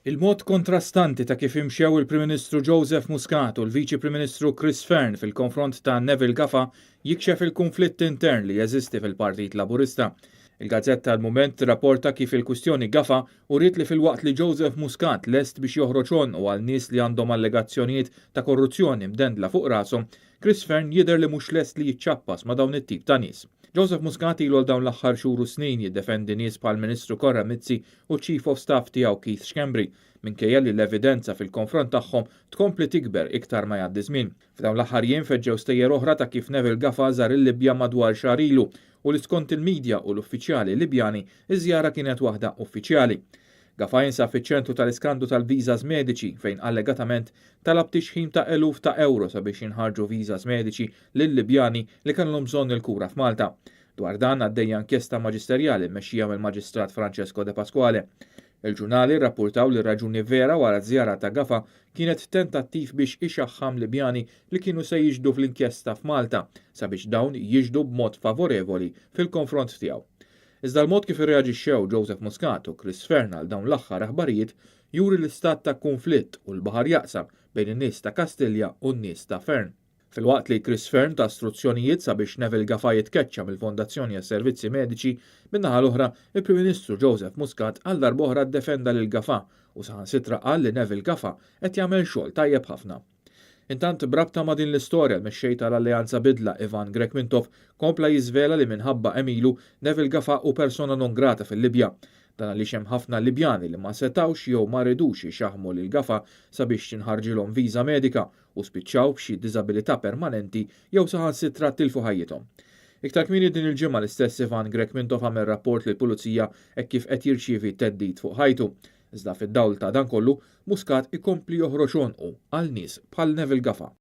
Il-mod kontrastanti ta' kif imxew il-Prim Ministru Joseph Muscat u l-Viċi Prim Ministru Chris Fearn fil-konfront ta' Il-każ Gafà jikxef il-konflitt intern li jeżisti fil-Partit Laburista. Il-Gazzetta l-Mument rapporta kif il-kwistjoni Gafà uriet li fil-waqt li Joseph Muscat lest biex joħroġ u għal nies li għandhom allegazzjonijiet ta' korruzzjoni mdendla fuq rashom, Chris Fearn jidher li mhux lest li jiċċappas ma' dawn it-tip ta' nies. Joseph Muscat ilu għal dawn l-aħħar xhur u snin jiddefendi nies bħal Ministru Korra Mizzi u Chief of Staff tiegħu Keith Schembri minkejja li l-evidenza fil-konfront tagħhom tkompli tikber iktar ma jgħaddi żmien. F'dawn l-aħħar jiem feġġew stejjer oħra ta' kif Il-Gafà żar il-Libja madwar xahar ilu u li skont il-medja u l-uffiċjali Libjani iż-żjara kienet waħda uffiċjali. Gafà jinsab fiċ-ċentru tal-iskandlu tal-viżas mediċi fejn allegatament talab tixħim ta' eluf ta' euro sabiex jinħarġu viżas mediċi lill-Libjani li kellhom bżonn il-kura f'Malta. Dwar dan għaddejja inkjesta maġisterjali mmexxija mill-Maġistrat Francesco De Pasquale. Il-ġurnali rrappurtaw li raġuni vera wara żjara ta' Gafà kienet tentattiv biex ixaħħam Libjani li kienu se jiġdu fl-inkjesta f'Malta sabiex dawn jiġdu b'mod favorevoli fil-konfront tiegħu. Iżda l-mod kif irreaġixxew Joseph Muscat u Chris Fearn għal dawn l-aħħar aħbarijiet juri l-istat ta' konflitt u l-baħar jaqsam bejn in-nies ta' Kastilja u n-nies ta' Fearn. Filwaqt li Chris Fearn ta' struzzjonijiet sabiex Il-Gafà jitkeċċa mill-Fondazzjoni għas-Servizzi Mediċi, min-naħa l-oħra il-Prim Ministru Joseph Muscat għal darb'oħra ddefenda lil-Gafà u saħansitra qal li Il-Gafà qed jagħmel xogħol tajjeb ħafna. Intant brabta ma' din l-istorja l-mexxej tal-Alleanza Bidla Ivan Grekmintov kompla jiżvela li minħabba emilu Il-Gafà u persona non grata fil-Libja. Dan għaliex hemm ħafna Libjani li ma setawx jew ma ridux ixaħmu lil-Gafà sabiex tinħarġilhom viża medika u spiċċaw b'xi diżabilità permanenti jew saħansitra tilfu ħajjithom. Iktar kmieni din il-ġimgħa l-istess Ivan Grekmintov għamel rapport lill pulizija hekk kif qed jirċievi theddid fuq ħajtu. Iżda fid-dawl ta' dan kollu, Muscat ikompli joħroġ għal nies bħal Il-Gafà.